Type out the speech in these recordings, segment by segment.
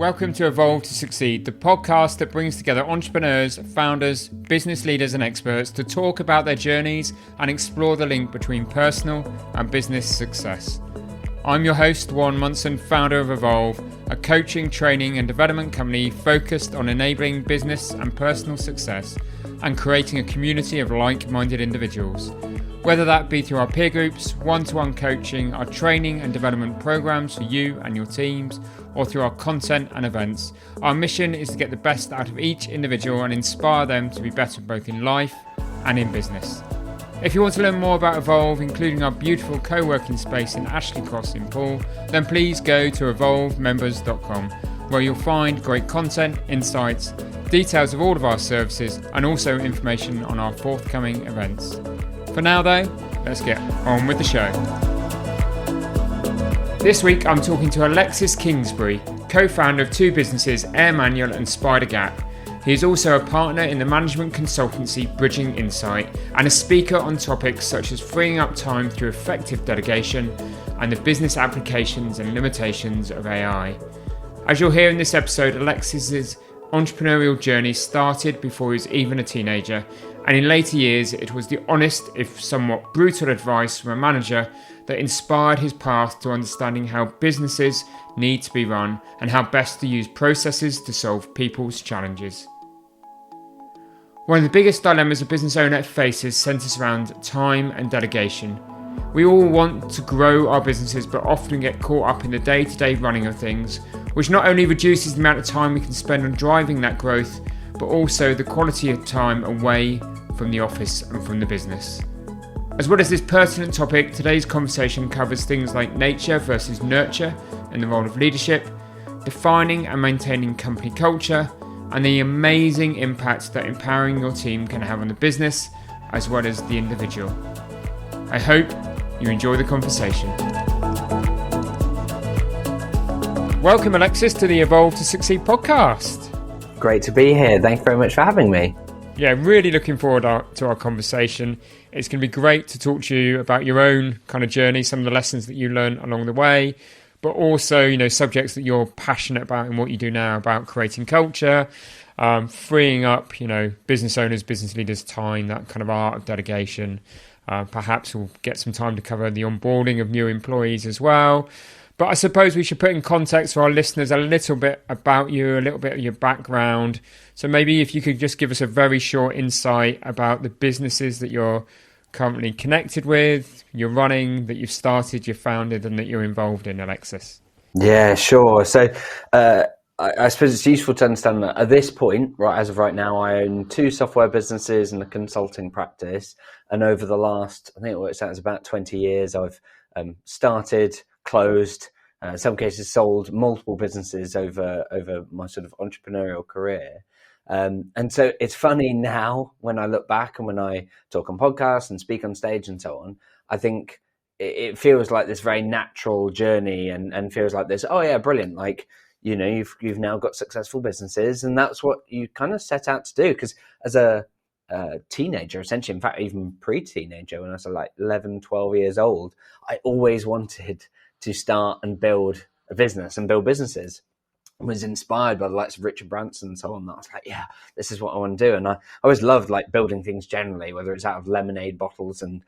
Welcome to Evolve to Succeed, the podcast that brings together entrepreneurs, founders, business leaders and experts to talk about their journeys and explore the link between personal and business success. I'm your host, Warren Munson, founder of Evolve, a coaching, training and development company focused on enabling business and personal success and creating a community of like-minded individuals. Whether that be through our peer groups, one-to-one coaching, our training and development programs for you and your teams, or through our content and events, our mission is to get the best out of each individual and inspire them to be better both in life and in business. If you want to learn more about Evolve, including our beautiful co-working space in Ashley Cross in Poole, then please go to evolvemembers.com, where you'll find great content, insights, details of all of our services, and also information on our forthcoming events. For now though, let's get on with the show. This week I'm talking to Alexis Kingsbury, co-founder of two businesses, AirManual and SpiderGap. He is also a partner in the management consultancy Bridging Insight and a speaker on topics such as freeing up time through effective delegation and the business applications and limitations of AI. As you'll hear in this episode, Alexis's entrepreneurial journey started before he was even a teenager, and in later years it was the honest, if somewhat brutal advice from a manager that inspired his path to understanding how businesses need to be run and how best to use processes to solve people's challenges. One of the biggest dilemmas a business owner faces centres around time and delegation. We all want to grow our businesses but often get caught up in the day-to-day running of things, which not only reduces the amount of time we can spend on driving that growth, but also the quality of time away from the office and from the business. As well as this pertinent topic, today's conversation covers things like nature versus nurture and the role of leadership, defining and maintaining company culture, and the amazing impact that empowering your team can have on the business as well as the individual. I hope you enjoy the conversation. Welcome, Alexis, to the Evolve to Succeed podcast. Great to be here. Thank you very much for having me. Yeah, really looking forward to our conversation. It's going to be great to talk to you about your own kind of journey, some of the lessons that you learned along the way, but also, subjects that you're passionate about in what you do now about creating culture, freeing up, business owners, business leaders' time, that kind of art of delegation. Perhaps we'll get some time to cover the onboarding of new employees as well. But I suppose we should put in context for our listeners a little bit about you, a little bit of your background. So maybe if you could just give us a very short insight about the businesses that you're currently connected with, you're running, that you've started, you've founded, and that you're involved in, Alexis. Yeah, sure. So I suppose it's useful to understand that at this point, right, as of right now, I own two software businesses and a consulting practice. And over the last, I think it works out as about 20 years, I've started, closed, in some cases sold multiple businesses over my sort of entrepreneurial career. And so it's funny now when I look back and when I talk on podcasts and speak on stage and so on, I think it feels like this very natural journey and feels like this, oh yeah, brilliant. Like, you've now got successful businesses and that's what you kind of set out to do. Because as a teenager, essentially, in fact, even pre-teenager, when I was like 11, 12 years old, I always wanted to start and build a business and build businesses. I was inspired by the likes of Richard Branson and so on. I was like, yeah, this is what I want to do. And I always loved like building things generally, whether it's out of lemonade bottles and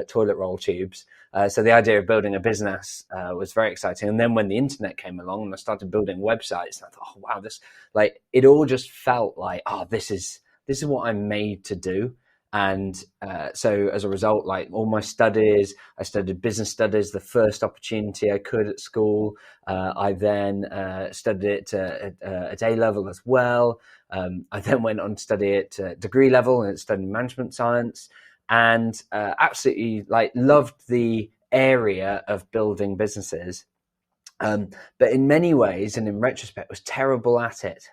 toilet roll tubes. So the idea of building a business was very exciting. And then when the internet came along and I started building websites, I thought, oh, wow, this, like, it all just felt like, oh, this is what I'm made to do. And so as a result, like all my studies, I studied business studies, the first opportunity I could at school. I then studied it at A level as well. I then went on to study it at degree level and studied management science, and absolutely like loved the area of building businesses. But in many ways, and in retrospect, was terrible at it.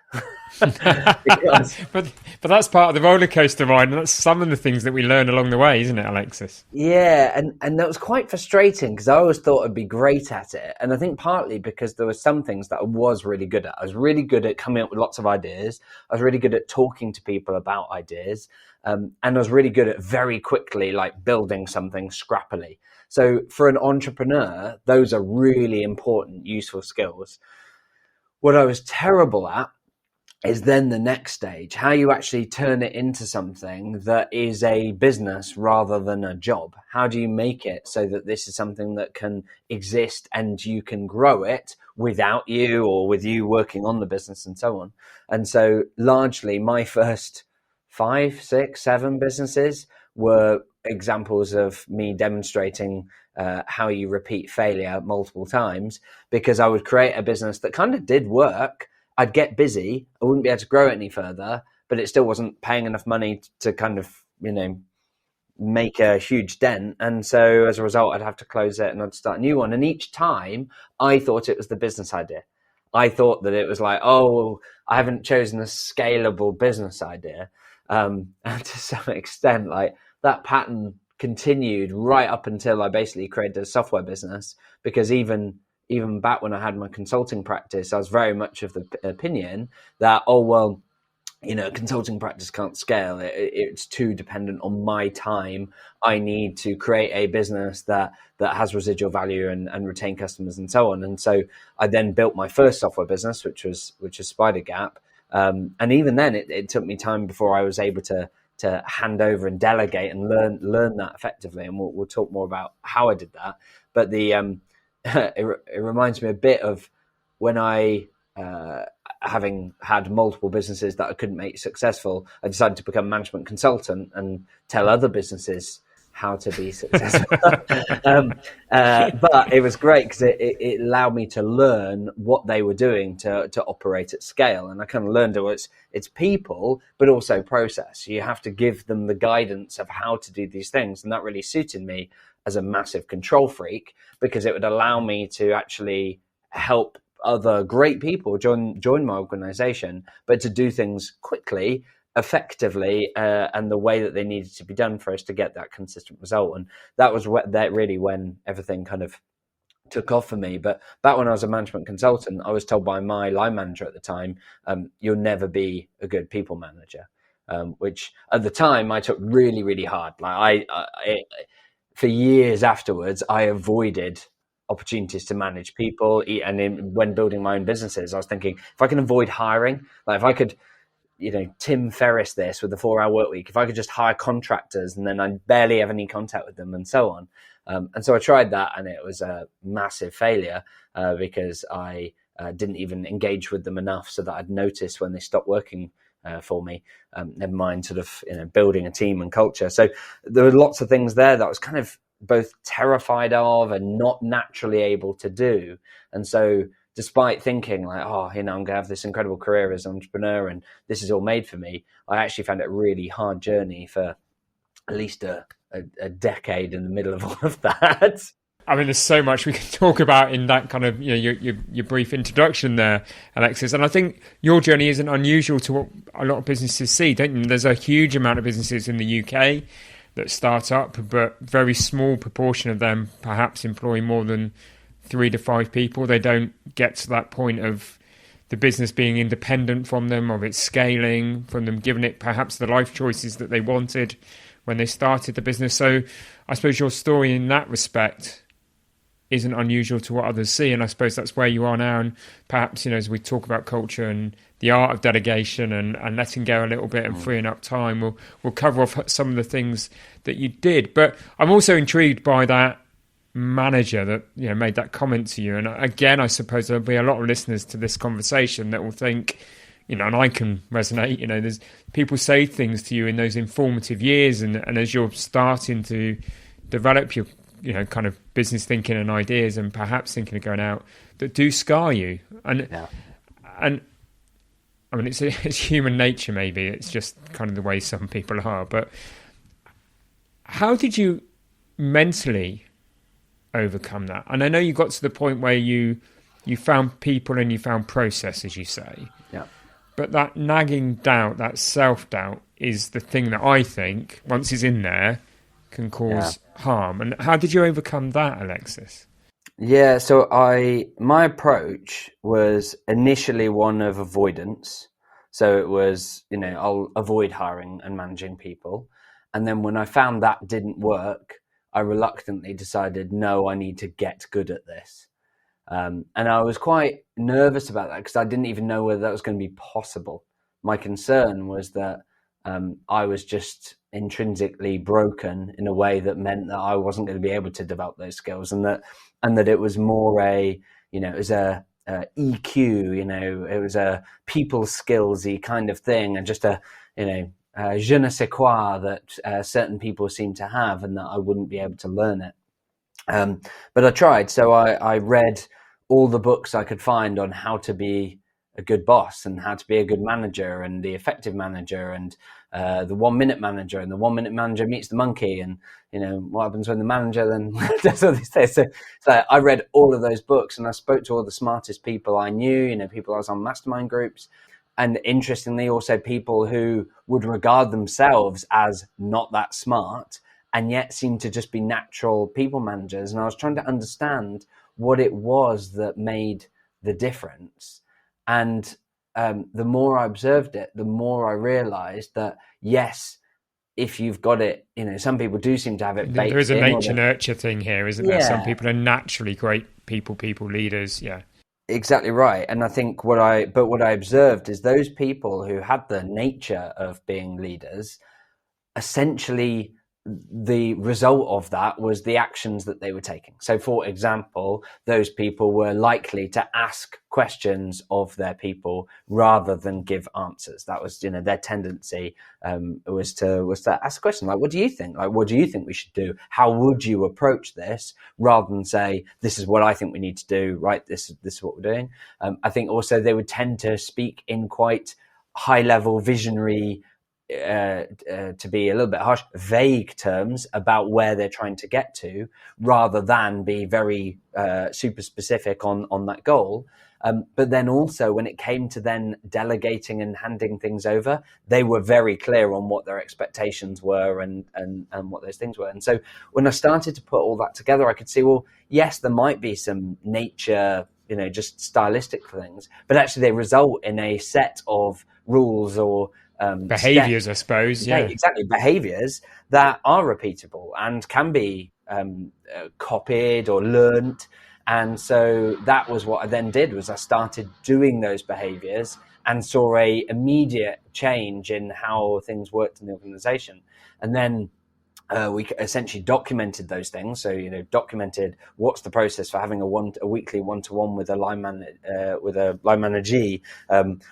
Because... but that's part of the roller coaster ride, and that's some of the things that we learn along the way, isn't it, Alexis? Yeah, and that was quite frustrating because I always thought I'd be great at it, and I think partly because there were some things that I was really good at. I was really good at coming up with lots of ideas. I was really good at talking to people about ideas, and I was really good at very quickly like building something scrappily. So for an entrepreneur, those are really important, useful skills. What I was terrible at is then the next stage, how you actually turn it into something that is a business rather than a job. How do you make it so that this is something that can exist and you can grow it without you or with you working on the business and so on? And so largely my first 5, 6, 7 businesses were examples of me demonstrating how you repeat failure multiple times, because I would create a business that kind of did work. I'd get busy. I wouldn't be able to grow it any further, but it still wasn't paying enough money to kind of, make a huge dent. And so as a result, I'd have to close it and I'd start a new one. And each time I thought it was the business idea. I thought that it was like, oh, I haven't chosen a scalable business idea. And to some extent, like that pattern continued right up until I basically created a software business, because even back when I had my consulting practice, I was very much of the opinion that, consulting practice can't scale. It's too dependent on my time. I need to create a business that has residual value and retain customers and so on. And so I then built my first software business, which is SpiderGap. And even then, it took me time before I was able to hand over and delegate and learn that effectively. And we'll talk more about how I did that. But it reminds me a bit of when I, having had multiple businesses that I couldn't make successful, I decided to become a management consultant and tell other businesses how to be successful. But it was great because it allowed me to learn what they were doing to operate at scale. And I kind of learned it's people, but also process. You have to give them the guidance of how to do these things. And that really suited me as a massive control freak, because it would allow me to actually help other great people join my organization, but to do things quickly, effectively, and the way that they needed to be done for us to get that consistent result. And that was really when everything kind of took off for me. But back when I was a management consultant, I was told by my line manager at the time, you'll never be a good people manager, which at the time I took really, really hard. Like for years afterwards, I avoided opportunities to manage people. And when building my own businesses, I was thinking, if I can avoid hiring, like if I could, Tim Ferriss this with the 4-hour work week, if I could just hire contractors and then I barely have any contact with them and so on. And so I tried that, and it was a massive failure because I didn't even engage with them enough so that I'd notice when they stopped working for me, never mind sort of building a team and culture. So there were lots of things there that I was kind of both terrified of and not naturally able to do. And so despite thinking like, I'm going to have this incredible career as an entrepreneur and this is all made for me, I actually found it a really hard journey for at least a decade in the middle of all of that. I mean, there's so much we can talk about in that kind of, your brief introduction there, Alexis. And I think your journey isn't unusual to what a lot of businesses see, don't you? There's a huge amount of businesses in the UK that start up, but very small proportion of them perhaps employ more than 3 to 5 people. They don't get to that point of the business being independent from them, of its scaling, from them giving it perhaps the life choices that they wanted when they started the business. So I suppose your story in that respect isn't unusual to what others see. And I suppose that's where you are now. And perhaps, as we talk about culture and the art of delegation and letting go a little bit and freeing up time, we'll cover off some of the things that you did. But I'm also intrigued by that manager that made that comment to you. And again, I suppose there'll be a lot of listeners to this conversation that will think, and I can resonate, there's people say things to you in those informative years and as you're starting to develop your kind of business thinking and ideas and perhaps thinking of going out, that do scar you. And I mean, it's human nature, maybe. It's just kind of the way some people are. But how did you mentally overcome that? And I know you got to the point where you found people and you found process, as you say. Yeah. But that nagging doubt, that self-doubt, is the thing that I think, once it's in there, can cause harm. And how did you overcome that, Alexis? Yeah, so my approach was initially one of avoidance. So it was, I'll avoid hiring and managing people. And then when I found that didn't work, I reluctantly decided, no, I need to get good at this. And I was quite nervous about that because I didn't even know whether that was going to be possible. My concern was that I was just intrinsically broken in a way that meant that I wasn't going to be able to develop those skills, and that it was more it was a EQ, it was a people skillsy kind of thing, and just a je ne sais quoi that certain people seem to have, and that I wouldn't be able to learn it. But I tried. So I read all the books I could find on how to be a good boss and how to be a good manager and the effective manager and the 1 minute manager, and the 1 minute manager meets the monkey, and what happens when the manager then does all these things. So I read all of those books, and I spoke to all the smartest people I knew, people I was on mastermind groups, and interestingly also people who would regard themselves as not that smart and yet seemed to just be natural people managers. And I was trying to understand what it was that made the difference. And the more I observed it, the more I realized that, yes, if you've got it, some people do seem to have it baked in. There is a nature-nurture thing here, isn't there? Some people are naturally great people leaders. Yeah. Exactly right. And I think what I observed is those people who had the nature of being leaders, essentially the result of that was the actions that they were taking. So, for example, those people were likely to ask questions of their people rather than give answers. That was, their tendency was to ask a question like, "What do you think? Like, what do you think we should do? How would you approach this?" Rather than say, "This is what I think we need to do. Right? This is what we're doing." I think also they would tend to speak in quite high level, visionary, to be a little bit harsh, vague terms about where they're trying to get to, rather than be very super specific on that goal. But then also when it came to then delegating and handing things over, they were very clear on what their expectations were and what those things were. And so when I started to put all that together, I could see, well, yes, there might be some nature, just stylistic things, but actually they result in a set of rules or behaviors, I suppose. Yeah, exactly. Behaviors that are repeatable and can be copied or learnt. And so that was what I then did, was I started doing those behaviors and saw a immediate change in how things worked in the organization. And then we essentially documented those things. So, documented what's the process for having a weekly one-to-one with a line manager.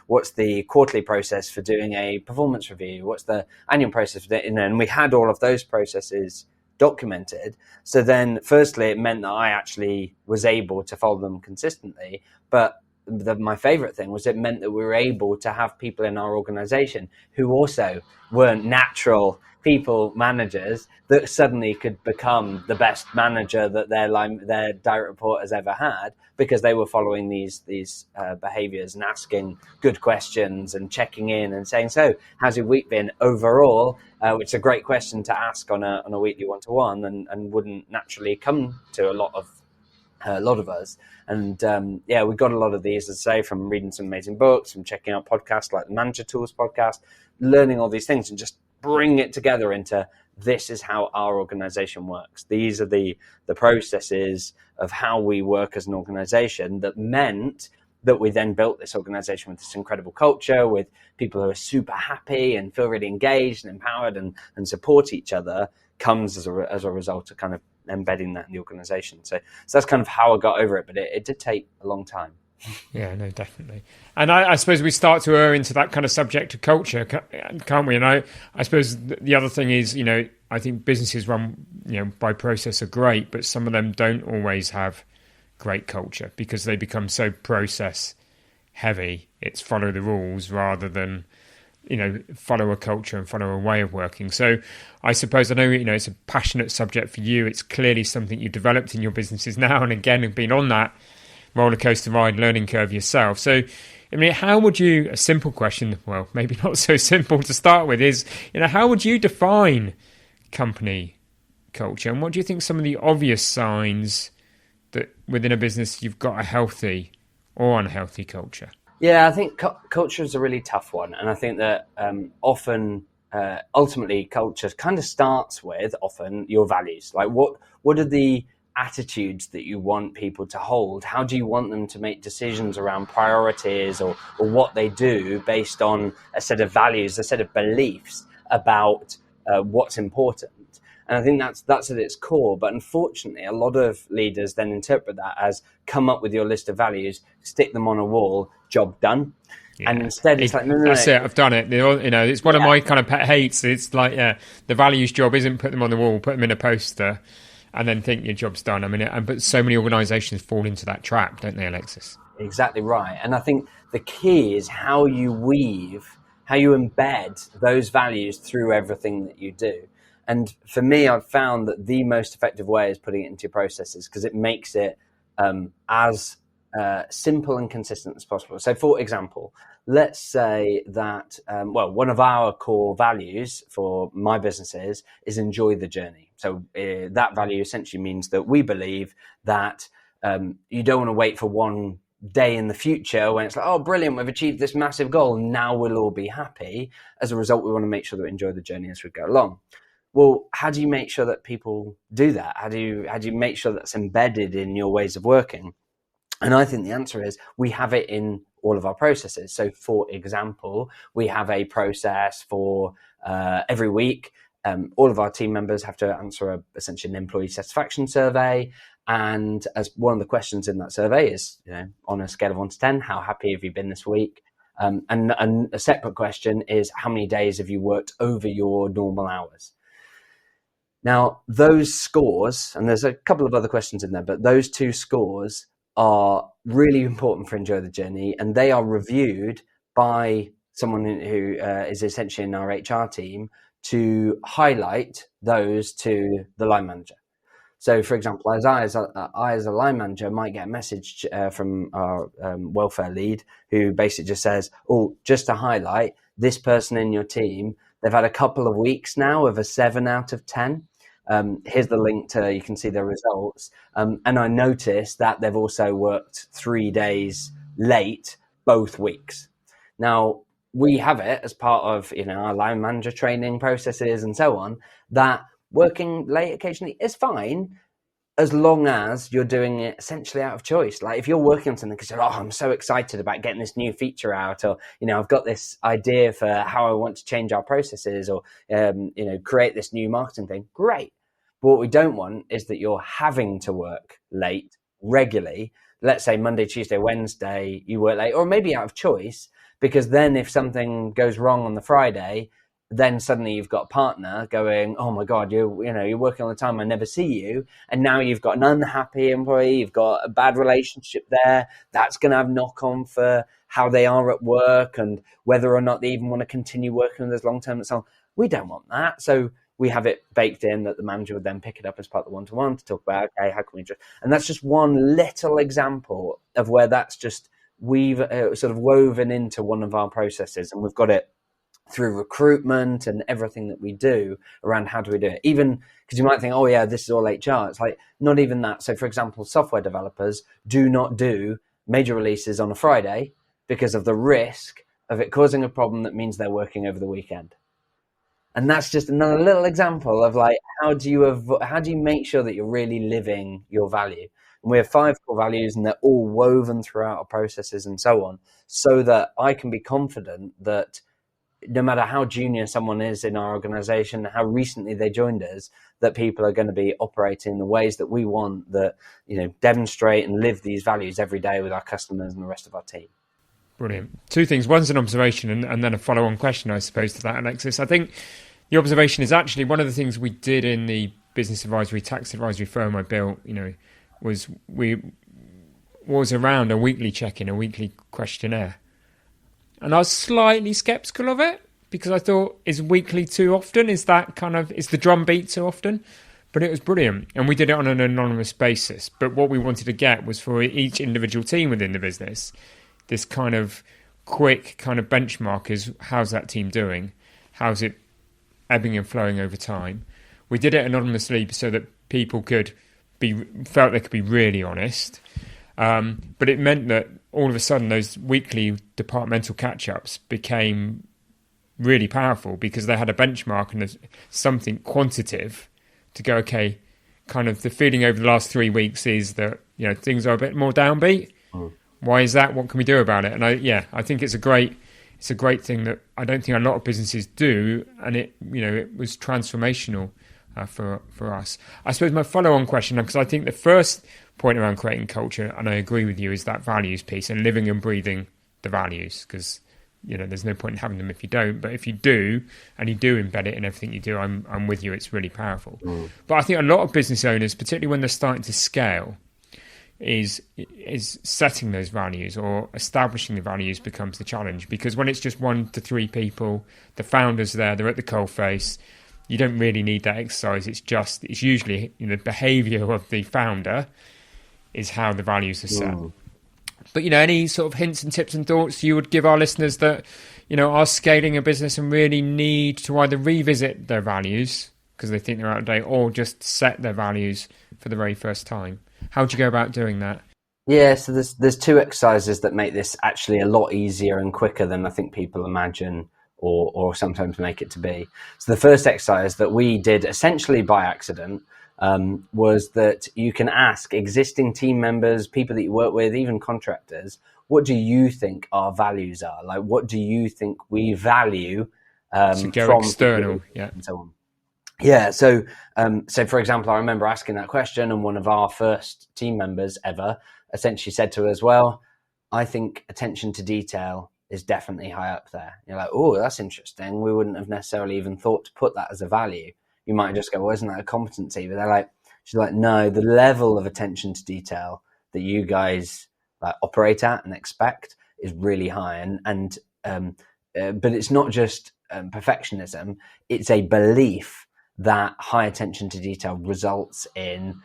What's the quarterly process for doing a performance review? What's the annual process for that? And we had all of those processes documented. So then, firstly, it meant that I actually was able to follow them consistently. But my favorite thing was it meant that we were able to have people in our organization who also weren't natural people managers that suddenly could become the best manager that their direct report has ever had, because they were following these behaviors and asking good questions and checking in and saying, "So how's your week been overall?" Which is a great question to ask on a weekly one-to-one, and wouldn't naturally come to a lot of us. And we got a lot of these, as I say, from reading some amazing books, from checking out podcasts like the Manager Tools podcast, learning all these things and just bring it together into, this is how our organization works. These are the processes of how we work as an organization, that meant that we then built this organization with this incredible culture, with people who are super happy and feel really engaged and empowered and support each other, comes as a result of kind of embedding that in the organization. So that's kind of how I got over it, but it did take a long time. Yeah, no, definitely. And I suppose we start to err into that kind of subject of culture, can't we? And I suppose the other thing is, I think businesses run, by process are great, but some of them don't always have great culture because they become so process heavy. It's follow the rules rather than, follow a culture and follow a way of working. So I suppose, I know, it's a passionate subject for you. It's clearly something you developed in your businesses now, and again, have been on that roller coaster ride learning curve yourself. So, how would you, a simple question, well, maybe not so simple to start with, is, how would you define company culture? And what do you think some of the obvious signs that within a business you've got a healthy or unhealthy culture? Yeah, I think culture is a really tough one. And I think that often, ultimately, culture kind of starts with often your values. Like what are the attitudes that you want people to hold? How do you want them to make decisions around priorities or what they do based on a set of values, a set of beliefs about what's important? And I think that's at its core. But unfortunately, a lot of leaders then interpret that as come up with your list of values, stick them on a wall, job done. Yeah. And instead, it's like, no. That's it. I've done it. It's one of my kind of pet hates. It's like, the values job isn't put them on the wall, put them in a poster, and then think your job's done. I mean, but so many organisations fall into that trap, don't they, Alexis? Exactly right. And I think the key is how you embed those values through everything that you do. And for me, I've found that the most effective way is putting it into your processes, because it makes it as simple and consistent as possible. So, for example, let's say that, one of our core values for my businesses is enjoy the journey. So that value essentially means that we believe that you don't want to wait for one day in the future when it's like, oh, brilliant, we've achieved this massive goal, now we'll all be happy. As a result, we want to make sure that we enjoy the journey as we go along. Well, how do you make sure that people do that? How do you make sure that's embedded in your ways of working? And I think the answer is we have it in all of our processes. So, for example, we have a process for every week. All of our team members have to answer essentially an employee satisfaction survey. And as one of the questions in that survey is, on a scale of 1 to 10, how happy have you been this week? And a separate question is, how many days have you worked over your normal hours? Now, those scores, and there's a couple of other questions in there, but those two scores are really important for Enjoy the Journey, and they are reviewed by someone who is essentially in our HR team to highlight those to the line manager. So, for example, I as a line manager might get a message from our welfare lead who basically just says, oh, just to highlight, this person in your team, they've had a couple of weeks now of a 7 out of 10. Here's the link to, you can see their results. And I noticed that they've also worked 3 days late both weeks. Now, we have it as part of, our line manager training processes and so on, that working late occasionally is fine as long as you're doing it essentially out of choice. Like if you're working on something because you're, I'm so excited about getting this new feature out, or, I've got this idea for how I want to change our processes, or, create this new marketing thing, great. But what we don't want is that you're having to work late regularly. Let's say Monday, Tuesday, Wednesday, you work late, or maybe out of choice, because then if something goes wrong on the Friday, then suddenly you've got a partner going, oh my God, you're working all the time, I never see you. And now you've got an unhappy employee, you've got a bad relationship there. That's going to have knock on for how they are at work and whether or not they even want to continue working with us long term and so on. We don't want that. So we have it baked in that the manager would then pick it up as part of the one-to-one to talk about, okay, how can we just, and that's just one little example of where that's just, we've sort of woven into one of our processes, and we've got it through recruitment and everything that we do around how do we do it. Even because you might think, oh yeah, this is all HR. It's like, not even that. So for example, software developers do not do major releases on a Friday because of the risk of it causing a problem that means they're working over the weekend. And that's just another little example of like, how do you make sure that you're really living your value? And we have 5 core values, and they're all woven throughout our processes and so on, so that I can be confident that no matter how junior someone is in our organization, how recently they joined us, that people are going to be operating in the ways that we want, that, demonstrate and live these values every day with our customers and the rest of our team. Brilliant. 2 things. One's an observation and then a follow-on question, I suppose, to that, Alexis. I think the observation is actually one of the things we did in the business advisory, tax advisory firm I built, was around a weekly check-in, a weekly questionnaire. And I was slightly skeptical of it because I thought, is weekly too often? Is the drum beat too often? But it was brilliant. And we did it on an anonymous basis. But what we wanted to get was for each individual team within the business, this kind of quick kind of benchmark is, how's that team doing? How's it ebbing and flowing over time? We did it anonymously so that people felt they could be really honest. But it meant that all of a sudden those weekly departmental catch-ups became really powerful because they had a benchmark and something quantitative to go, okay, kind of the feeling over the last 3 weeks is that, things are a bit more downbeat. Why is that? What can we do about it? And I think it's a great thing that I don't think a lot of businesses do, and it was transformational for us. I suppose my follow-on question, because I think the first point around creating culture, and I agree with you, is that values piece and living and breathing the values, because there's no point in having them if you don't. But if you do, and you do embed it in everything you do, I'm with you. It's really powerful. But I think a lot of business owners, particularly when they're starting to scale, is setting those values or establishing the values becomes the challenge, because when it's just 1 to 3 people, the founders they're at the coalface, you don't really need that exercise. It's usually the behavior of the founder is how the values are set. But any sort of hints and tips and thoughts you would give our listeners that are scaling a business and really need to either revisit their values because they think they're out of date, or just set their values for the very first time? How do you go about doing that? Yeah, so there's 2 exercises that make this actually a lot easier and quicker than I think people imagine or sometimes make it to be. So the first exercise that we did essentially by accident was that you can ask existing team members, people that you work with, even contractors, what do you think our values are? Like, what do you think we value so go from external, and so on. Yeah, so for example, I remember asking that question, and one of our first team members ever essentially said to us, well, I think attention to detail is definitely high up there. You're like, oh, that's interesting. We wouldn't have necessarily even thought to put that as a value. You might just go, well, isn't that a competency? But she's like, no, the level of attention to detail that you guys operate at and expect is really high. But it's not just perfectionism. It's a belief that high attention to detail results in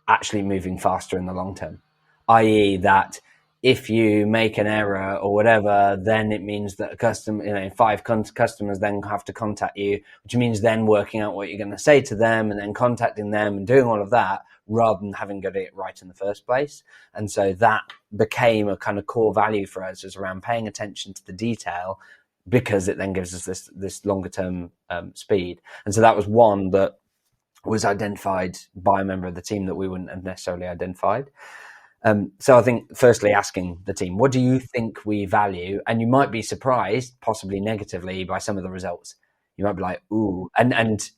actually moving faster in the long term, i.e. that if you make an error or whatever, then it means that a customer, 5 customers then have to contact you, which means then working out what you're going to say to them and then contacting them and doing all of that rather than having got it right in the first place. And so that became a kind of core value for us, is around paying attention to the detail, because it then gives us this longer term speed. And so that was one that was identified by a member of the team that we wouldn't have necessarily identified. So I think firstly asking the team, what do you think we value? And you might be surprised, possibly negatively, by some of the results. You might be like, ooh, and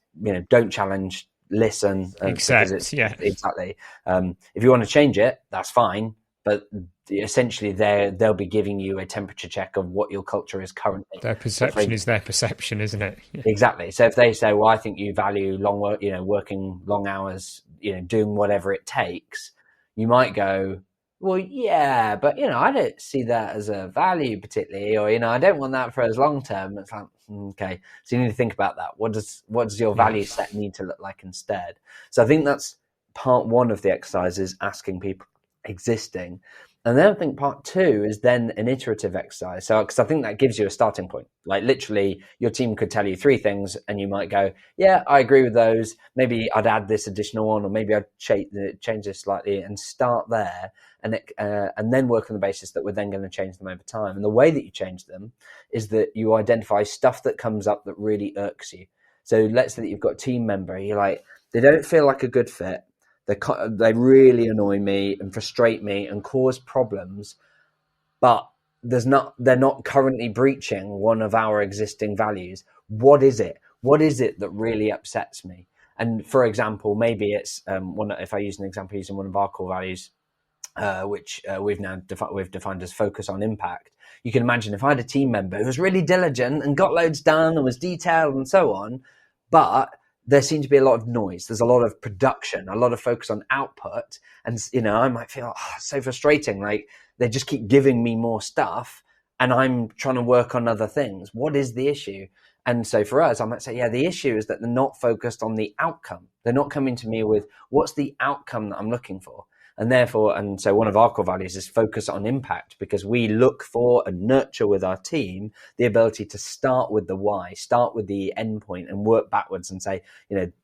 don't challenge, listen. Accept, exactly. If you want to change it, that's fine. But essentially they'll be giving you a temperature check of what your culture is currently. Their perception is their perception, isn't it? Yeah. Exactly. So if they say, well, I think you value long work, working long hours, doing whatever it takes, you might go, well, yeah, but I don't see that as a value particularly, or I don't want that for as long term. It's like, okay, so you need to think about that. What does your value set need to look like instead? So I think that's part 1 of the exercise, is asking people existing. And then I think part 2 is then an iterative exercise. So, because I think that gives you a starting point. Like literally your team could tell you 3 things and you might go, yeah, I agree with those. Maybe I'd add this additional one, or maybe I'd change this slightly, and start there. And then work on the basis that we're then going to change them over time. And the way that you change them is that you identify stuff that comes up that really irks you. So let's say that you've got a team member, you're like, they don't feel like a good fit. They really annoy me and frustrate me and cause problems, but they're not currently breaching one of our existing values. What is it? What is it that really upsets me? And for example, maybe it's if I use an example using one of our core values, which we've defined as focus on impact. You can imagine if I had a team member who was really diligent and got loads done and was detailed and so on, but there seemed to be a lot of noise. There's a lot of production, a lot of focus on output. And, I might feel, it's so frustrating. Like they just keep giving me more stuff and I'm trying to work on other things. What is the issue? And so for us, I might say, the issue is that they're not focused on the outcome. They're not coming to me with what's the outcome that I'm looking for. And so one of our core values is focus on impact, because we look for and nurture with our team the ability to start with the why, start with the end point and work backwards and say,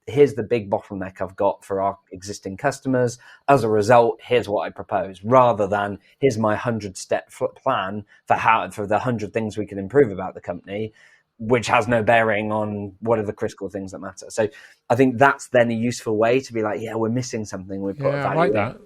here's the big bottleneck I've got for our existing customers. As a result, here's what I propose, rather than here's my 100-step plan for the 100 things we can improve about the company. which has no bearing on what are the critical things that matter. So I think that's then a useful way to be like, yeah, we're missing something. We put a Yeah, I value like in. that.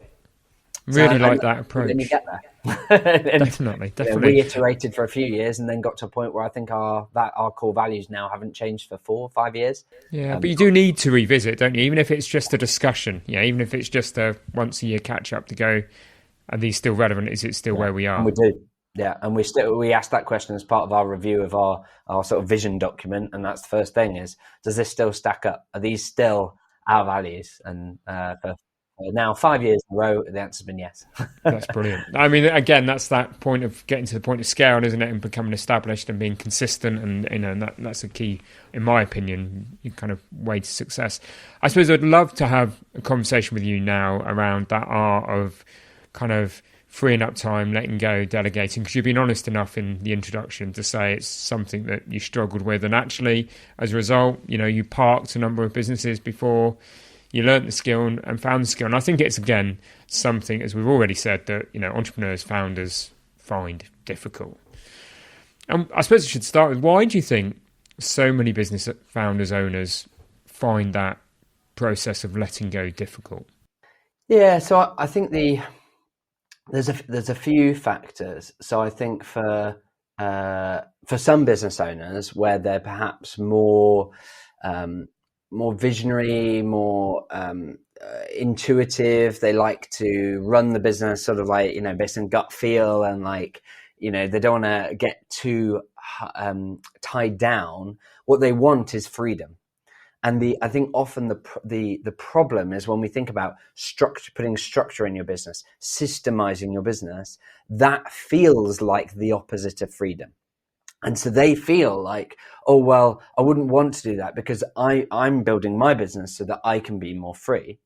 Really like that approach. And you get there. And, Definitely. we iterated for a few years and then got to a point where I think our core values now haven't changed for 4 or 5 years. Yeah, but you do need to revisit, don't you? Even if it's just a discussion, even if it's just a once a year catch up to go, are these still relevant? Is it still where we are? And we do. Yeah, and we asked that question as part of our review of our sort of vision document, and that's the first thing is, does this still stack up? Are these still our values? And for now 5 years in a row, the answer's been yes. That's brilliant. I mean, again, that's that point of getting to the point of scale, isn't it, and becoming established and being consistent, and that's a key, in my opinion, kind of way to success. I suppose I'd love to have a conversation with you now around that art of kind of freeing up time, letting go, delegating, because you've been honest enough in the introduction to say it's something that you struggled with, and actually as a result, you parked a number of businesses before you learnt the skill and found the skill. And I think it's, again, something, as we've already said, that entrepreneurs, founders find difficult. And I suppose I should start with, why do you think so many business founders, owners find that process of letting go difficult? Yeah, so I think there's a few factors. So I think for some business owners, where they're perhaps more visionary, more intuitive, they like to run the business sort of like based on gut feel, and they don't want to get too tied down. What they want is freedom. And I think often the problem is when we think about structure, putting structure in your business, systemizing your business, that feels like the opposite of freedom. And so they feel like, oh, well, I wouldn't want to do that because I'm building my business so that I can be more free.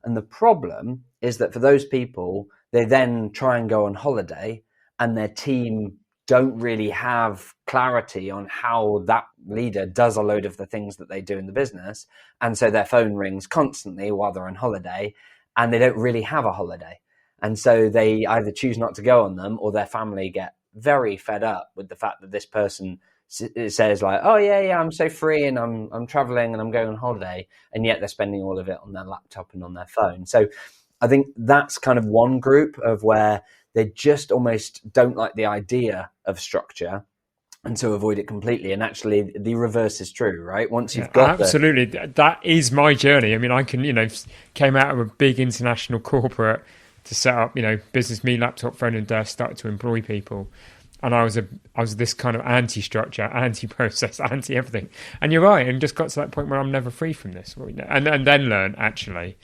And the problem is that for those people, they then try and go on holiday and their team don't really have clarity on how that leader does a load of the things that they do in the business. And so their phone rings constantly while they're on holiday, and they don't really have a holiday. And so they either choose not to go on them, or their family get very fed up with the fact that this person says like, oh yeah, I'm so free and I'm traveling and I'm going on holiday. And yet they're spending all of it on their laptop and on their phone. So I think that's kind of one group of where they just almost don't like the idea of structure, and so avoid it completely. And actually the reverse is true, right? Once you've got absolutely, that is my journey. I mean, I can, came out of a big international corporate to set up, business, me, laptop, phone and desk, started to employ people. And I was this kind of anti-structure, anti-process, anti-everything. And you're right, and just got to that point where I'm never free from this. And then learn, actually,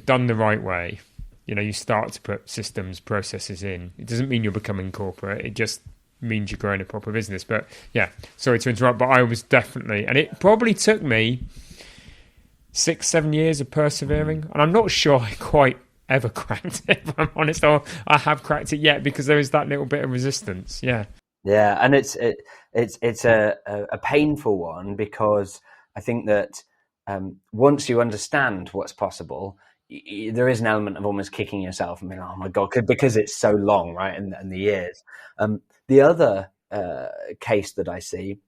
done the right way, you start to put systems, processes in. It doesn't mean you're becoming corporate. It just means you're growing a proper business. But yeah, sorry to interrupt, but I was definitely, and it probably took me 6-7 years of persevering. And I'm not sure I quite ever cracked it, if I'm honest, or I have cracked it yet, because there is that little bit of resistance. Yeah, and it's a painful one, because I think that once you understand what's possible, there is an element of almost kicking yourself and being, oh my god, because it's so long, right? And the years. The other case that I see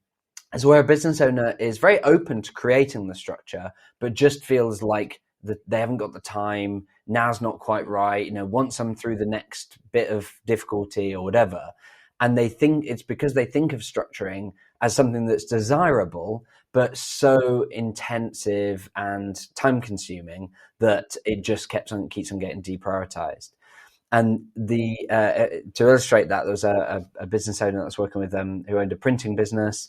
is where a business owner is very open to creating the structure, but just feels like that they haven't got the time. Now's not quite right. Once I'm through the next bit of difficulty or whatever, and they think it's because they think of structuring as something that's desirable, but so intensive and time consuming that it just keeps on getting deprioritized. And to illustrate that, there was a business owner that I was working with who owned a printing business,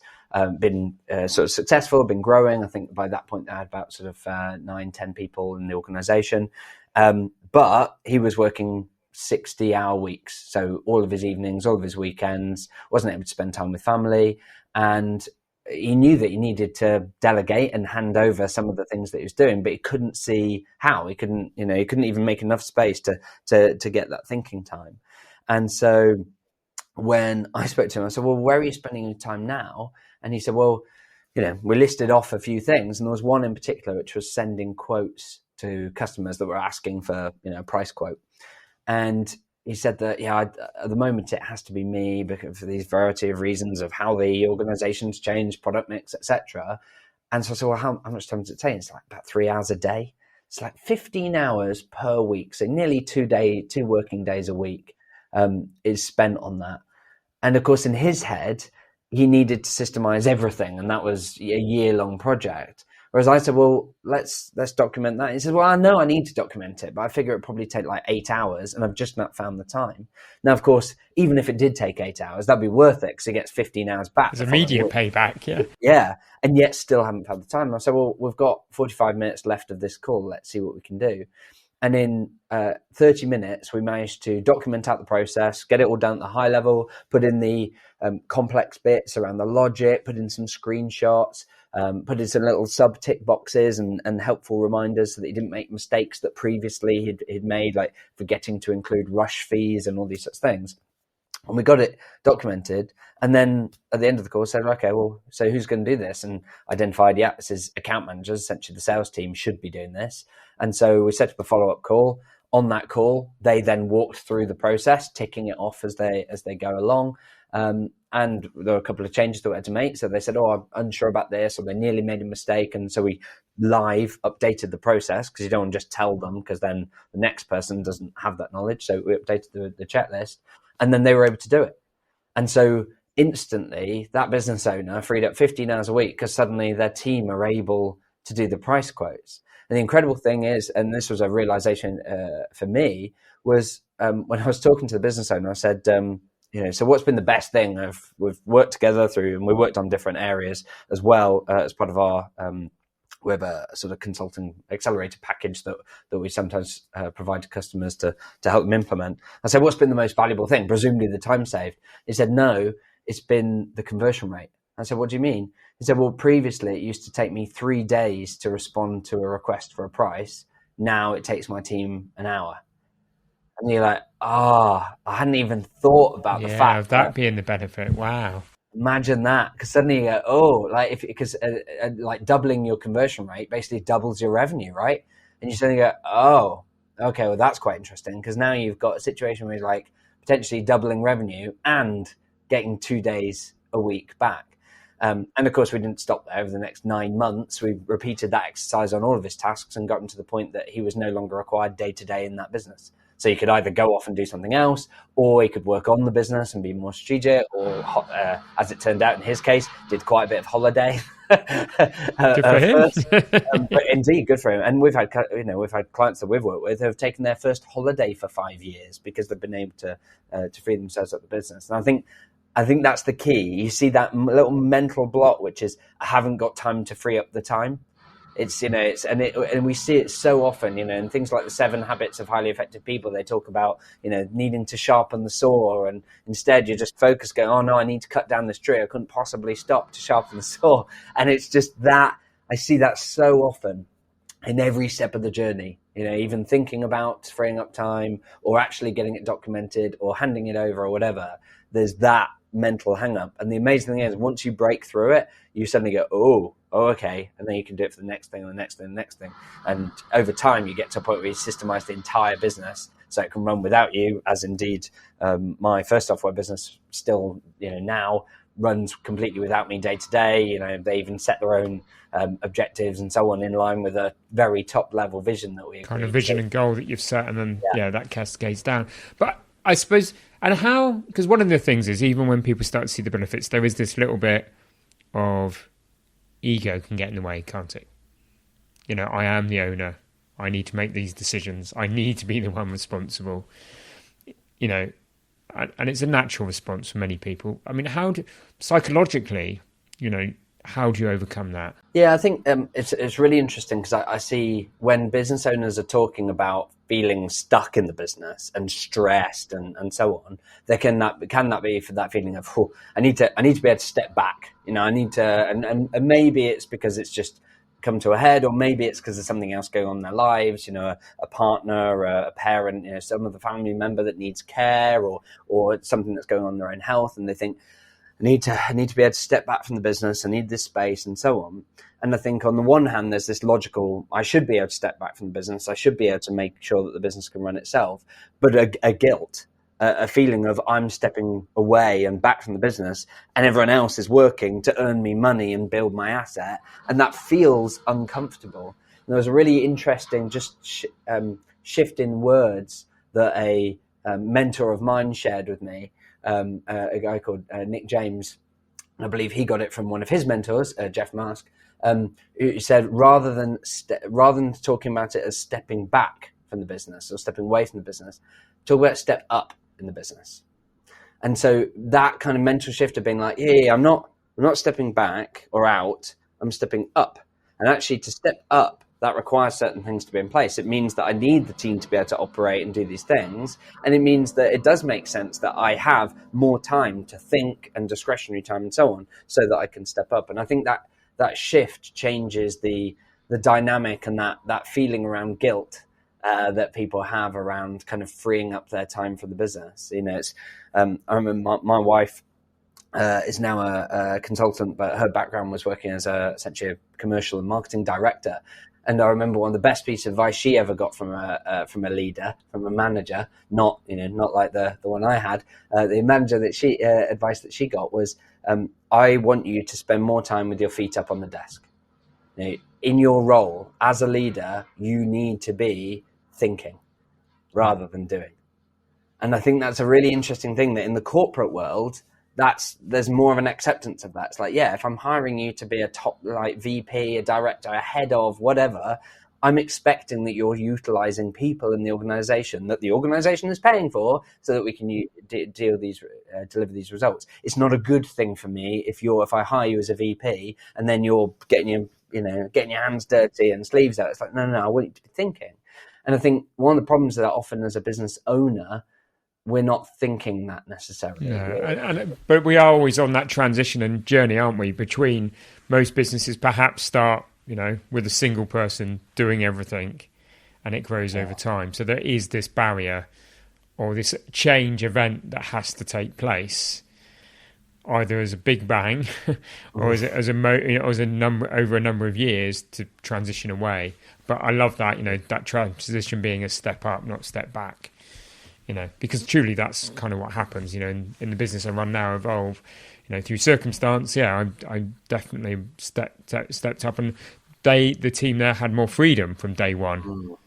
been sort of successful, been growing. I think by that point they had about sort of 9-10 people in the organization. But he was working 60-hour weeks. So all of his evenings, all of his weekends, wasn't able to spend time with family. And he knew that he needed to delegate and hand over some of the things that he was doing, but he couldn't see how. He couldn't even make enough space to get that thinking time. And so when I spoke to him, I said, well, where are you spending your time now? And he said, well, we listed off a few things, and there was one in particular, which was sending quotes to customers that were asking for, a price quote. And he said that, at the moment it has to be me because for these variety of reasons of how the organization's changed, product mix, etc. And so I said, well, how much time does it take? It's like about 3 hours a day. It's like 15 hours per week. So nearly 2 working days a week is spent on that. And of course, in his head, he needed to systemize everything. And that was a year-long project. Whereas I said, well, let's document that. He said, well, I know I need to document it, but I figure it'd probably take like 8 hours and I've just not found the time. Now, of course, even if it did take 8 hours, that'd be worth it because he gets 15 hours back. It's immediate payback, yeah. Yeah, and yet still haven't found the time. And I said, well, we've got 45 minutes left of this call. Let's see what we can do. And in 30 minutes, we managed to document out the process, get it all done at the high level, put in the complex bits around the logic, put in some screenshots, put in some little sub-tick boxes and helpful reminders so that he didn't make mistakes that previously he'd made, like forgetting to include rush fees and all these such things. And we got it documented. And then at the end of the call, said, okay, well, so who's going to do this? And identified, this is account managers, essentially the sales team should be doing this. And so we set up a follow-up call. On that call, they then walked through the process, ticking it off as they go along. And there were a couple of changes that we had to make. So they said, I'm unsure about this, or they nearly made a mistake. And so we live updated the process because you don't want to just tell them because then the next person doesn't have that knowledge. So we updated the checklist and then they were able to do it. And so instantly that business owner freed up 15 hours a week because suddenly their team are able to do the price quotes. And the incredible thing is, and this was a realization for me, was when I was talking to the business owner, I said, so what's been the best thing we've worked together through, and we worked on different areas as well as part of our, we have a sort of consulting accelerator package that we sometimes provide to customers to help them implement. I said, what's been the most valuable thing? Presumably the time saved. He said, no, it's been the conversion rate. I said, what do you mean? He said, well, previously it used to take me 3 days to respond to a request for a price. Now it takes my team an hour. And you're like, I hadn't even thought about the fact of that being the benefit. Wow. Imagine that, because suddenly you go, because doubling your conversion rate basically doubles your revenue, right? And you suddenly go, okay, well that's quite interesting, because now you've got a situation where you're like potentially doubling revenue and getting 2 days a week back. And of course, we didn't stop there. Over the next 9 months, we repeated that exercise on all of his tasks and got him to the point that he was no longer required day to day in that business. So he could either go off and do something else, or he could work on the business and be more strategic, or as it turned out in his case, did quite a bit of holiday. Good for him. But indeed, good for him. And we've had clients that we've worked with who have taken their first holiday for 5 years because they've been able to free themselves up the business. And I think that's the key. You see that little mental block, which is I haven't got time to free up the time. And we see it so often, in things like the 7 Habits of Highly Effective People. They talk about, needing to sharpen the saw, and instead you're just focused going, oh no, I need to cut down this tree. I couldn't possibly stop to sharpen the saw. And it's just that I see that so often in every step of the journey, even thinking about freeing up time or actually getting it documented or handing it over or whatever. There's that mental hang up. And the amazing thing is, once you break through it, you suddenly go, oh, okay. And then you can do it for the next thing, and the next thing, and the next thing. And over time, you get to a point where you systemize the entire business so it can run without you, as indeed my first software business still, now runs completely without me day to day. They even set their own objectives and so on in line with a very top level vision that we kind of vision and goal that you've set, and then that cascades down. But I suppose, and how, because one of the things is, even when people start to see the benefits, there is this little bit of ego can get in the way, can't it? I am the owner. I need to make these decisions. I need to be the one responsible. And it's a natural response for many people. I mean, psychologically, how do you overcome that? Yeah, I think it's really interesting, because I see when business owners are talking about feeling stuck in the business and stressed and so on, can that be for that feeling of, I need to be able to step back. I need to, and maybe it's because it's just come to a head, or maybe it's because there's something else going on in their lives, a partner, a parent, some of the family member that needs care, or something that's going on in their own health, and they think, I need to be able to step back from the business. I need this space, and so on. And I think on the one hand, there's this logical, I should be able to step back from the business. I should be able to make sure that the business can run itself, but a guilt a feeling of I'm stepping away and back from the business, and everyone else is working to earn me money and build my asset, and that feels uncomfortable. And there was a really interesting shift in words that a mentor of mine shared with me, a guy called Nick James. I believe he got it from one of his mentors, Jeff Mask, who said rather than talking about it as stepping back from the business or stepping away from the business, talk about step up in the business. And so that kind of mental shift of being like, I'm not stepping back or out, I'm stepping up. And actually, to step up, that requires certain things to be in place. It means that I need the team to be able to operate and do these things. And it means that it does make sense that I have more time to think and discretionary time and so on, so that I can step up. And I think that shift changes the dynamic and that feeling around guilt that people have around kind of freeing up their time for the business. It's I remember my wife is now a consultant, but her background was working as essentially a commercial and marketing director. And I remember one of the best pieces of advice she ever got from a leader, from a manager, not like the one I had. The manager that advice that she got was, I want you to spend more time with your feet up on the desk. In your role as a leader, you need to be thinking rather than doing. And I think that's a really interesting thing, that in the corporate world, there's more of an acceptance of that. It's like, if I'm hiring you to be a top like VP, a director, a head of whatever, I'm expecting that you're utilizing people in the organization that the organization is paying for, so that we can deliver these results. It's not a good thing for me if I hire you as a VP and then you're getting your hands dirty and sleeves out. It's like, no, I want you to be thinking. And I think one of the problems that often as a business owner, we're not thinking that necessarily. Yeah, but we are always on that transition and journey, aren't we? Between most businesses perhaps start, with a single person doing everything, and it grows over time. So there is this barrier or this change event that has to take place, either as a big bang or as a number over a number of years to transition away. But I love that, that transition being a step up, not step back. Because truly that's kind of what happens, in the business I run now, Evolve, through circumstance. I definitely stepped up, and the team there had more freedom from day one.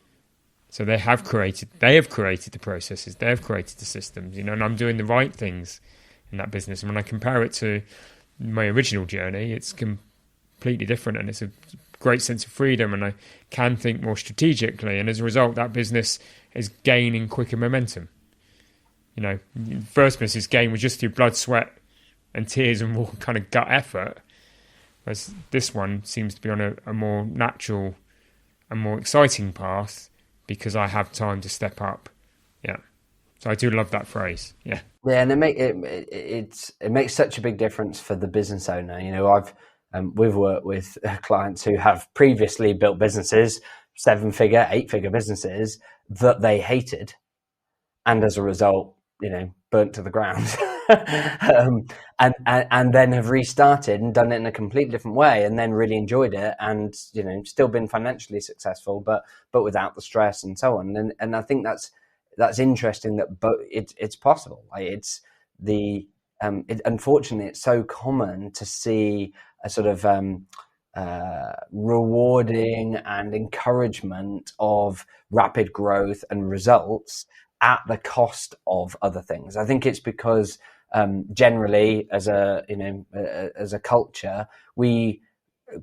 So they have created the processes, they have created the systems, and I'm doing the right things in that business. And when I compare it to my original journey, it's completely different, and it's a great sense of freedom, and I can think more strategically, and as a result that business is gaining quicker momentum. First business gain was just through blood, sweat and tears and more kind of gut effort, whereas this one seems to be on a more natural and more exciting path because I have time to step up. So I do love that phrase. And it makes such a big difference for the business owner. We've worked with clients who have previously built businesses, 7-figure, 8-figure businesses that they hated, and as a result, burnt to the ground, and then have restarted and done it in a completely different way, and then really enjoyed it, and still been financially successful, but without the stress and so on. And I think that's interesting that it's possible. Unfortunately, it's so common to see a sort of rewarding and encouragement of rapid growth and results at the cost of other things. I think it's because generally, as a culture, we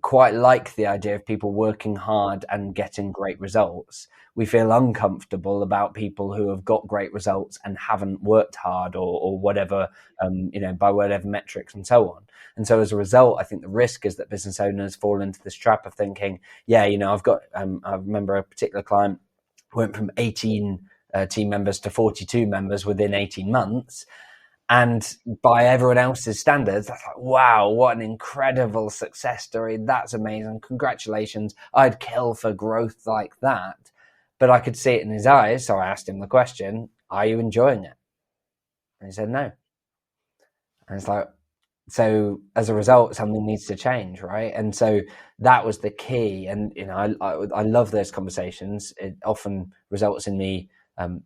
quite like the idea of people working hard and getting great results. We feel uncomfortable about people who have got great results and haven't worked hard or whatever, by whatever metrics and so on. And so as a result, I think the risk is that business owners fall into this trap of thinking, I've got, I remember a particular client went from 18 team members to 42 members within 18 months. And by everyone else's standards, that's like, wow, what an incredible success story. That's amazing. Congratulations. I'd kill for growth like that. But I could see it in his eyes. So I asked him the question, are you enjoying it? And he said, no. And it's like, so as a result, something needs to change, right? And so that was the key. And, I love those conversations. It often results in me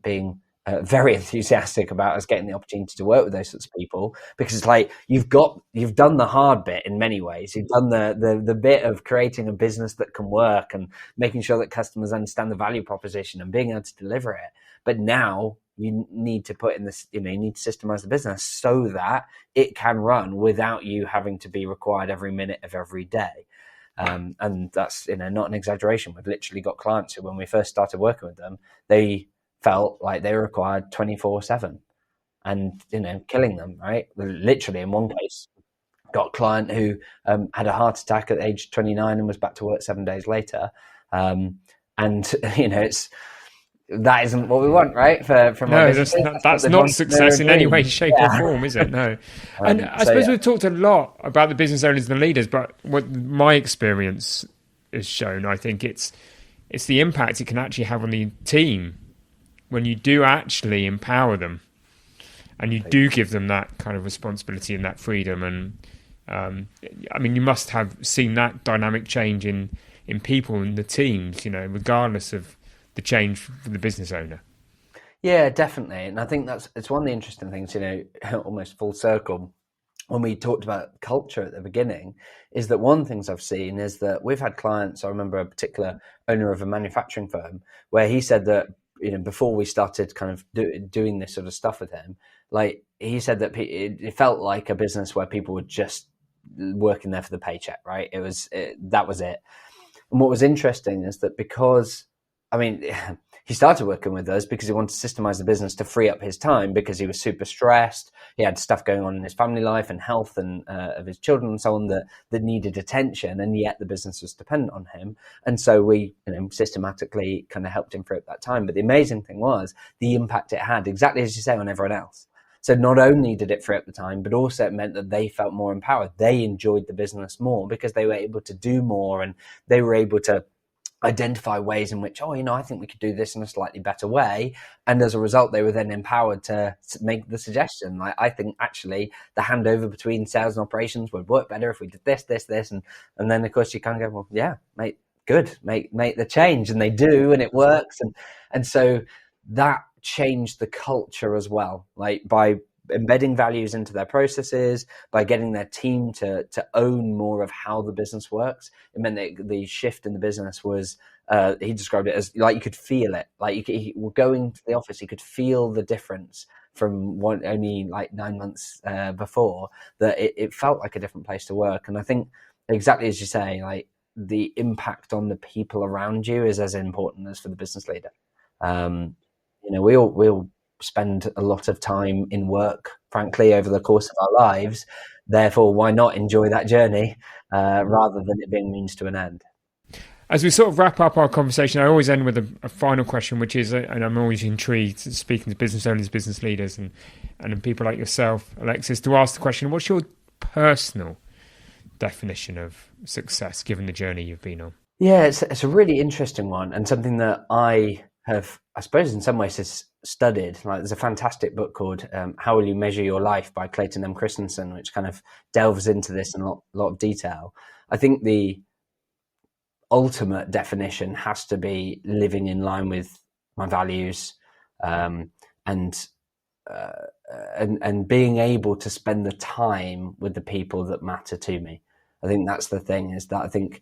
being very enthusiastic about us getting the opportunity to work with those sorts of people, because it's like you've done the hard bit in many ways. You've done the bit of creating a business that can work and making sure that customers understand the value proposition and being able to deliver it. But now you need to put in this, you need to systemize the business so that it can run without you having to be required every minute of every day. And that's, not an exaggeration. We've literally got clients who, when we first started working with them, they felt like they were required 24/7 and, killing them, right? Literally, in one case, got a client who had a heart attack at age 29 and was back to work 7 days later. And, that isn't what we want, right? From no, that's not success in any way, shape or form, is it? No. And I suppose we've talked a lot about the business owners and the leaders, but what my experience has shown, I think it's the impact it can actually have on the team when you do actually empower them and you do give them that kind of responsibility and that freedom. And you must have seen that dynamic change in people and the teams, regardless of the change for the business owner. Yeah, definitely. And I think it's one of the interesting things, almost full circle, when we talked about culture at the beginning, is that one of the things I've seen is that we've had clients. I remember a particular owner of a manufacturing firm where he said that, before we started kind of doing this sort of stuff with him, like he said that it felt like a business where people were just working there for the paycheck, right? That was it. And what was interesting is that because, he started working with us because he wanted to systemize the business to free up his time, because he was super stressed. He had stuff going on in his family life and health and of his children and so on that needed attention, and yet the business was dependent on him. And so we systematically kind of helped him free up that time. But the amazing thing was the impact it had, exactly as you say, on everyone else. So not only did it free up the time, but also it meant that they felt more empowered. They enjoyed the business more because they were able to do more, and they were able to identify ways in which, I think we could do this in a slightly better way. And as a result, they were then empowered to make the suggestion. Like, I think actually the handover between sales and operations would work better if we did this, and then of course you kind of go, well, yeah, mate, good, make the change. And they do, and it works. And so that changed the culture as well, like by embedding values into their processes, by getting their team to own more of how the business works. It meant that the shift in the business was, he described it as like you could feel it. Like going to the office, you could feel the difference from only like 9 months before, that it felt like a different place to work. And I think exactly as you say, like the impact on the people around you is as important as for the business leader. We all spend a lot of time in work, frankly, over the course of our lives. Therefore, why not enjoy that journey rather than it being means to an end? As we sort of wrap up our conversation, I always end with a final question, which is, and I'm always intrigued, speaking to business owners, business leaders, and people like yourself, Alexis, to ask the question, what's your personal definition of success, given the journey you've been on? Yeah, it's a really interesting one, and something that I have, I suppose, in some ways has studied. Like, there's a fantastic book called How Will You Measure Your Life by Clayton M. Christensen, which kind of delves into this in a lot of detail. I think the ultimate definition has to be living in line with my values, and being able to spend the time with the people that matter to me. I think that's the thing, is that I think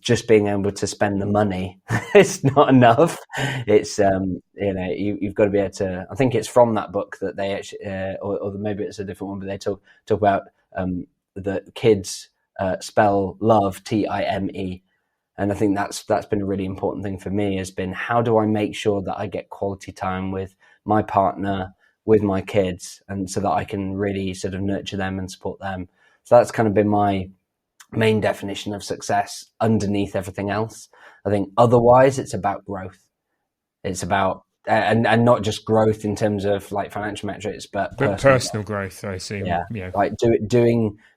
just being able to spend the money is not enough. It's you've got to be able to. I think it's from that book that they actually, or maybe it's a different one, but they talk about the kids spell love TIME, and I think that's been a really important thing for me. Has been, how do I make sure that I get quality time with my partner, with my kids, and so that I can really sort of nurture them and support them. So that's kind of been my main definition of success underneath everything else. I think otherwise it's about growth. It's about, and not just growth in terms of like financial metrics, but personal growth. I see. Yeah. Like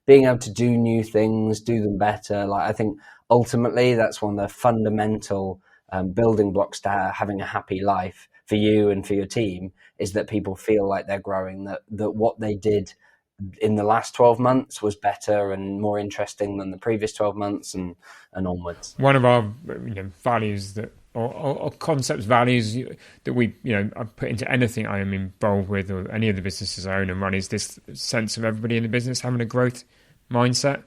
being able to do new things, do them better. Like, I think ultimately that's one of the fundamental building blocks to having a happy life for you and for your team, is that people feel like they're growing, that what they did in the last 12 months was better and more interesting than the previous 12 months and onwards. One of our values that or concepts, values that I put into anything I am involved with, or any of the businesses I own and run, is this sense of everybody in the business having a growth mindset.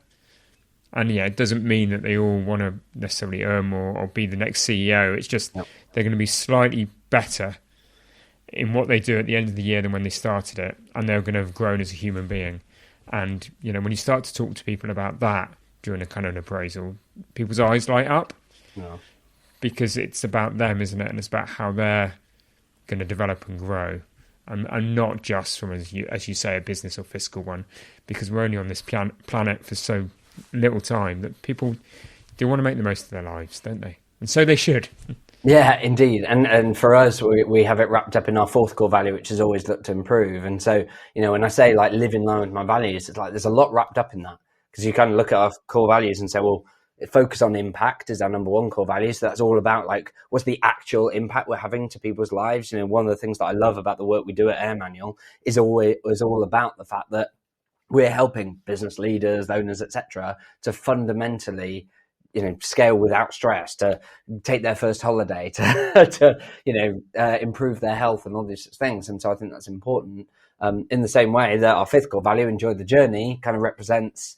And it doesn't mean that they all want to necessarily earn more or be the next CEO. It's just they're going to be slightly better in what they do at the end of the year than when they started it, and they're going to have grown as a human being. And when you start to talk to people about that during a kind of an appraisal, people's eyes light up. No. Because it's about them, isn't it? And it's about how they're going to develop and grow, and not just from, as you say, a business or fiscal one, because we're only on this planet for so little time that people do want to make the most of their lives, don't they? And so they should. Yeah, indeed. And for us, we have it wrapped up in our fourth core value, which is always look to improve. And so, when I say like live in line with my values, it's like there's a lot wrapped up in that, because you kind of look at our core values and say, well, focus on impact is our number one core value. So that's all about like, what's the actual impact we're having to people's lives? One of the things that I love about the work we do at AirManual is all about the fact that we're helping business leaders, owners, etc., to fundamentally, scale without stress, to take their first holiday, to improve their health and all these things. And so I think that's important. In the same way that our fifth core value, enjoy the journey, kind of represents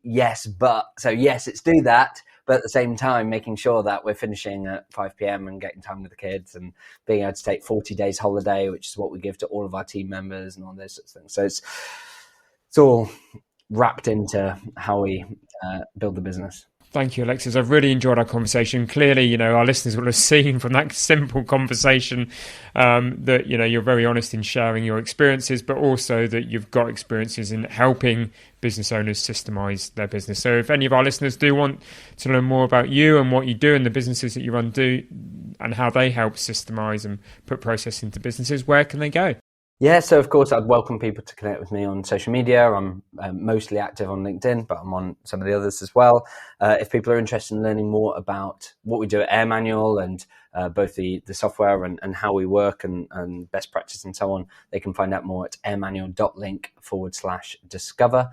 yes, it's do that, but at the same time making sure that we're finishing at 5 p.m. and getting time with the kids and being able to take 40 days holiday, which is what we give to all of our team members and all those sorts of things. So it's all wrapped into how we build the business. Thank you, Alexis. I've really enjoyed our conversation. Clearly, our listeners will have seen from that simple conversation that, you're very honest in sharing your experiences, but also that you've got experiences in helping business owners systemize their business. So if any of our listeners do want to learn more about you and what you do and the businesses that you run do and how they help systemize and put process into businesses, where can they go? Yeah, so of course, I'd welcome people to connect with me on social media. I'm mostly active on LinkedIn, but I'm on some of the others as well. If people are interested in learning more about what we do at AirManual and both the software and how we work and best practice and so on, they can find out more at airmanual.link/discover.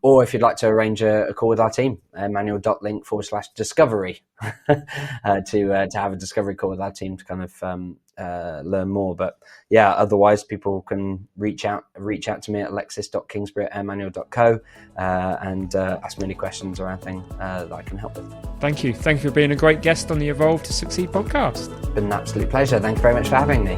Or if you'd like to arrange a call with our team, airmanual.link/discovery to have a discovery call with our team to kind of learn more. But yeah, otherwise people can reach out to me at alexis.kingsbury@airmanual.co and ask me any questions or anything that I can help with. Thank you for being a great guest on the Evolve to Succeed podcast. It's been an absolute pleasure. Thank you very much for having me.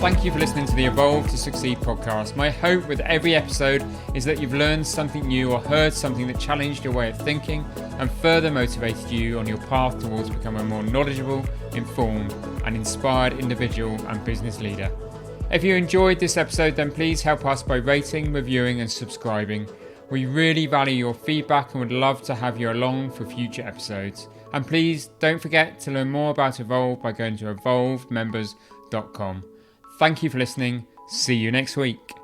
Thank you for listening to the Evolve to Succeed podcast. My hope with every episode is that you've learned something new or heard something that challenged your way of thinking and further motivated you on your path towards becoming a more knowledgeable, informed and inspired individual and business leader. If you enjoyed this episode, then please help us by rating, reviewing and subscribing. We really value your feedback and would love to have you along for future episodes. And please don't forget to learn more about Evolve by going to evolvemembers.com. Thank you for listening. See you next week.